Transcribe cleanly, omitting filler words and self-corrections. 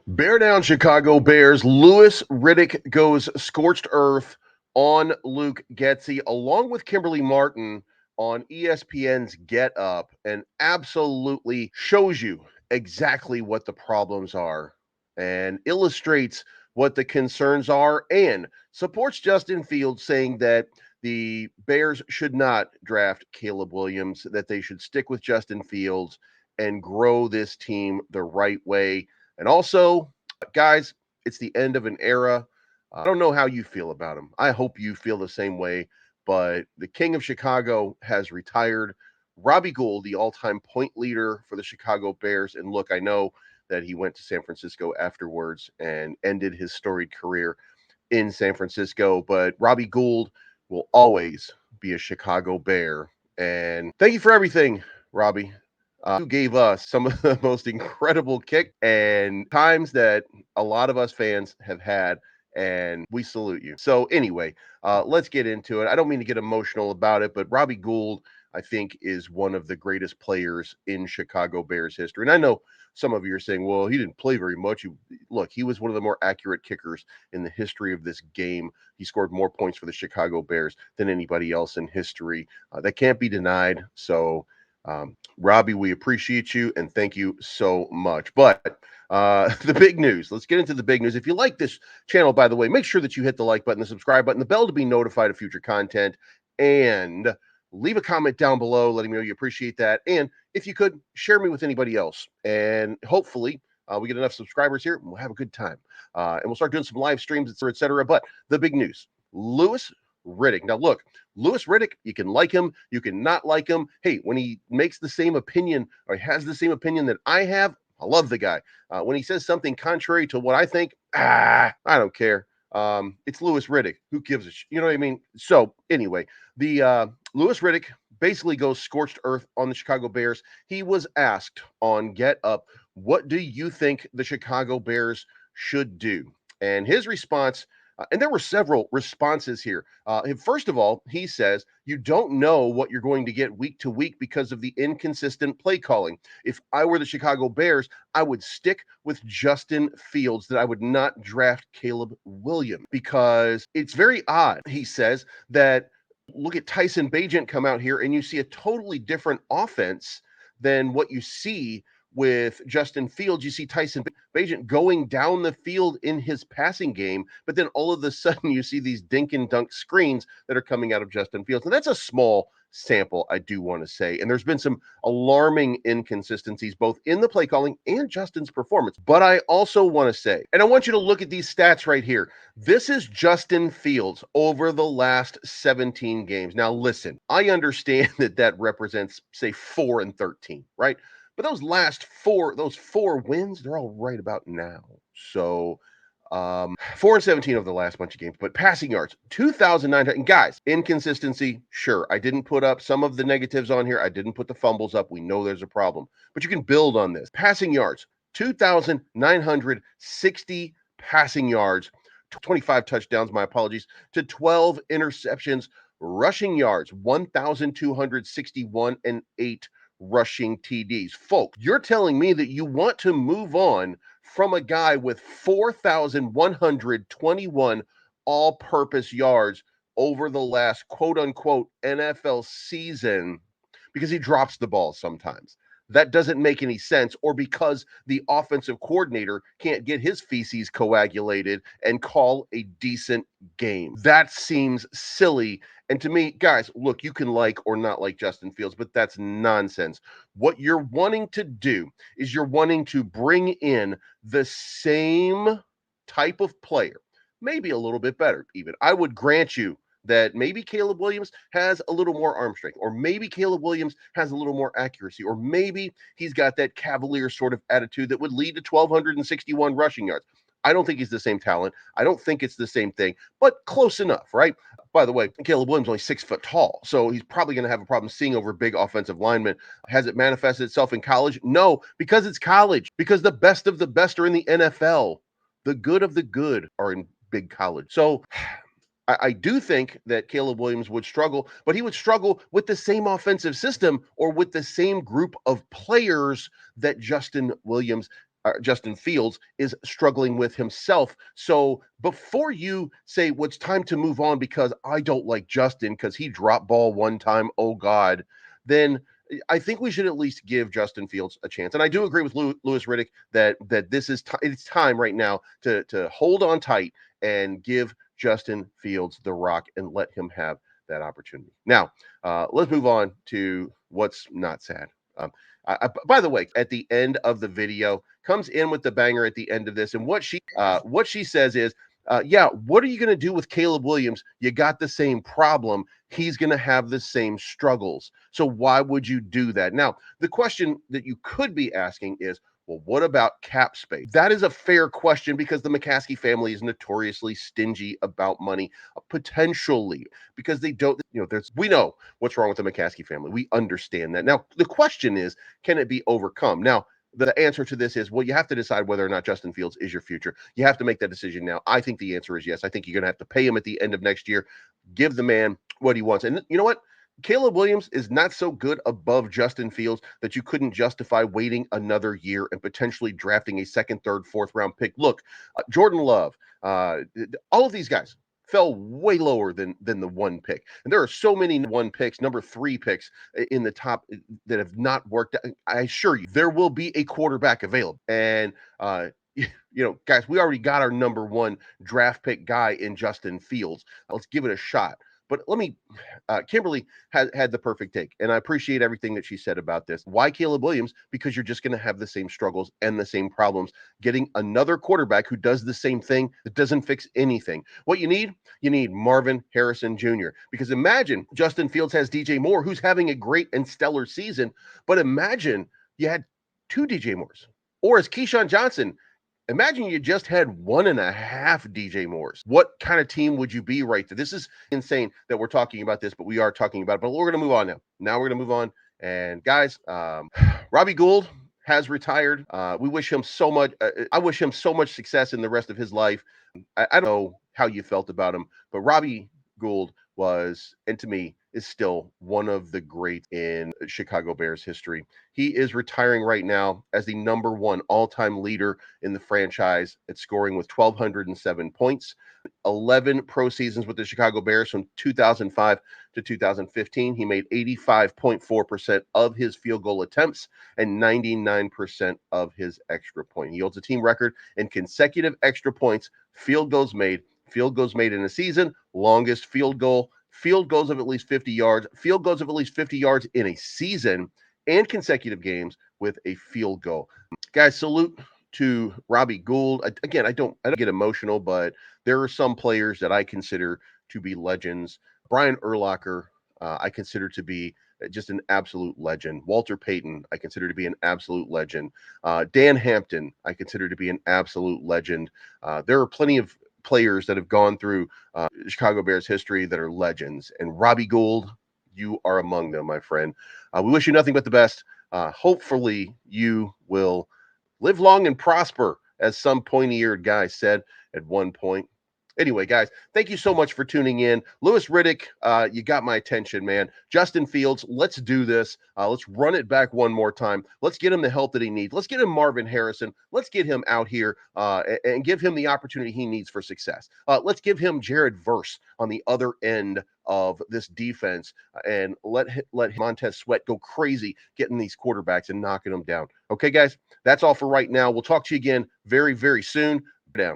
Bear down, Chicago Bears. Lewis Riddick goes scorched earth on Luke Getsy, along with Kimberly Martin on ESPN's Get Up, and absolutely shows you exactly what the problems are and illustrates what the concerns are and supports Justin Fields saying that the Bears should not draft Caleb Williams, that they should stick with Justin Fields and grow this team the right way. And also, guys, it's the end of an era. I don't know how you feel about him. I hope you feel the same way. But the King of Chicago has retired. Robbie Gould, the all time point leader for the Chicago Bears. And look, I know that he went to San Francisco afterwards and ended his storied career in San Francisco. But Robbie Gould will always be a Chicago Bear. And thank you for everything, Robbie. You gave us some of the most incredible kick and times that a lot of us fans have had, and we salute you. So anyway, let's get into it. I don't mean to get emotional about it, but Robbie Gould, I think, is one of the greatest players in Chicago Bears history. And I know some of you are saying, well, he didn't play very much. Look, he was one of the more accurate kickers in the history of this game. He scored more points for the Chicago Bears than anybody else in history. That can't be denied. So, Robbie, we appreciate you and thank you so much. But the big news, let's get into the big news. If you like this channel, by the way, make sure that you hit the like button, the subscribe button, the bell to be notified of future content, and leave a comment down below letting me know you appreciate that. And if you could, share me with anybody else. And hopefully, we get enough subscribers here and we'll have a good time. And we'll start doing some live streams, et cetera, et cetera. But the big news, Lewis Riddick. Now, look, Lewis Riddick, you can like him, you can not like him. Hey, when he makes the same opinion or has the same opinion that I have, I love the guy. When he says something contrary to what I think, I don't care. It's Lewis Riddick. Who gives a you know what I mean? So anyway, the Lewis Riddick basically goes scorched earth on the Chicago Bears. He was asked on Get Up, what do you think the Chicago Bears should do? And his response, and there were several responses here. First of all, he says, you don't know what you're going to get week to week because of the inconsistent play calling. If I were the Chicago Bears, I would stick with Justin Fields, that I would not draft Caleb Williams because it's very odd, he says, that look at Tyson Bagent come out here and you see a totally different offense than what you see with Justin Fields. You see Tyson Bagent going down the field in his passing game, but then all of a sudden you see these dink and dunk screens that are coming out of Justin Fields. And that's a small sample, I do want to say. And there's been some alarming inconsistencies both in the play calling and Justin's performance. But I also want to say, and I want you to look at these stats right here. This is Justin Fields over the last 17 games. Now, listen, I understand that that represents, say, 4-13, right? But those four wins, they're all right about now. So 4-17 over the last bunch of games, but passing yards, 2,900. And guys, inconsistency, sure. I didn't put up some of the negatives on here. I didn't put the fumbles up. We know there's a problem, but you can build on this. Passing yards, 2,960 passing yards, 25 touchdowns, my apologies, to 12 interceptions, rushing yards, 1,261 and 8 rushing TDs. Folks, you're telling me that you want to move on from a guy with 4,121 all-purpose yards over the last quote-unquote NFL season because he drops the ball sometimes. That doesn't make any sense, or because the offensive coordinator can't get his feces coagulated and call a decent game. That seems silly. And to me, guys, look, you can like or not like Justin Fields, but that's nonsense. What you're wanting to do is you're wanting to bring in the same type of player, maybe a little bit better even. I would grant you that maybe Caleb Williams has a little more arm strength, or maybe Caleb Williams has a little more accuracy, or maybe he's got that cavalier sort of attitude that would lead to 1,261 rushing yards. I don't think he's the same talent. I don't think it's the same thing, but close enough, right? By the way, Caleb Williams is only 6 foot tall, so he's probably going to have a problem seeing over big offensive linemen. Has it manifested itself in college? No, because it's college, because the best of the best are in the NFL. The good of the good are in big college. So I do think that Caleb Williams would struggle, but he would struggle with the same offensive system or with the same group of players that Justin Williams Justin Fields is struggling with himself. So before you say, well, it's time to move on because I don't like Justin because he dropped ball one time, oh God, then I think we should at least give Justin Fields a chance. And I do agree with Lewis Riddick that this is it's time right now to hold on tight and give Justin Fields the rock and let him have that opportunity. Now, let's move on to what's not sad. By the way, at the end of the video, comes in with the banger at the end of this, and what she says is, yeah, what are you going to do with Caleb Williams? You got the same problem. He's going to have the same struggles. So why would you do that? Now, the question that you could be asking is, well, what about cap space? That is a fair question because the McCaskey family is notoriously stingy about money, potentially, because they don't, we know what's wrong with the McCaskey family. We understand that. Now, the question is, can it be overcome? Now, the answer to this is, well, you have to decide whether or not Justin Fields is your future. You have to make that decision now. I think the answer is yes. I think you're going to have to pay him at the end of next year. Give the man what he wants. And you know what? Caleb Williams is not so good above Justin Fields that you couldn't justify waiting another year and potentially drafting a second, third, fourth round pick. Look, Jordan Love, all of these guys fell way lower than the one pick. And there are so many one picks, number 3 picks in the top that have not worked out. I assure you, there will be a quarterback available. And, guys, we already got our number 1 draft pick guy in Justin Fields. Let's give it a shot. But Kimberly had the perfect take, and I appreciate everything that she said about this. Why Caleb Williams? Because you're just going to have the same struggles and the same problems getting another quarterback who does the same thing that doesn't fix anything. What you need Marvin Harrison Jr. Because imagine Justin Fields has DJ Moore, who's having a great and stellar season, but imagine you had 2 DJ Moores, or as Keyshawn Johnson. Imagine you just had 1.5 DJ Moores. What kind of team would you be right there? This is insane that we're talking about this, but we are talking about it. But we're going to move on now. Now we're going to move on. And guys, Robbie Gould has retired. We wish him so much. I wish him so much success in the rest of his life. I don't know how you felt about him, but Robbie Gould was, and to me, is still one of the greats in Chicago Bears history. He is retiring right now as the number 1 all-time leader in the franchise at scoring with 1,207 points, 11 pro seasons with the Chicago Bears from 2005 to 2015. He made 85.4% of his field goal attempts and 99% of his extra point. He holds a team record in consecutive extra points, field goals made in a season, longest field goals of at least 50 yards, field goals of at least 50 yards in a season, and consecutive games with a field goal. Guys, salute to Robbie Gould. Again, I don't get emotional, but there are some players that I consider to be legends. Brian Urlacher, I consider to be just an absolute legend. Walter Payton, I consider to be an absolute legend. Dan Hampton, I consider to be an absolute legend. There are plenty of players that have gone through Chicago Bears history that are legends, and Robbie Gould, you are among them, my friend. We wish you nothing but the best. Hopefully you will live long and prosper, as some pointy-eared guy said at one point. Anyway, guys, thank you so much for tuning in. Lewis Riddick, you got my attention, man. Justin Fields, let's do this. Let's run it back one more time. Let's get him the help that he needs. Let's get him Marvin Harrison. Let's get him out here and give him the opportunity he needs for success. Let's give him Jared Verse on the other end of this defense and let Montez Sweat go crazy getting these quarterbacks and knocking them down. Okay, guys, that's all for right now. We'll talk to you again very, very soon. Down.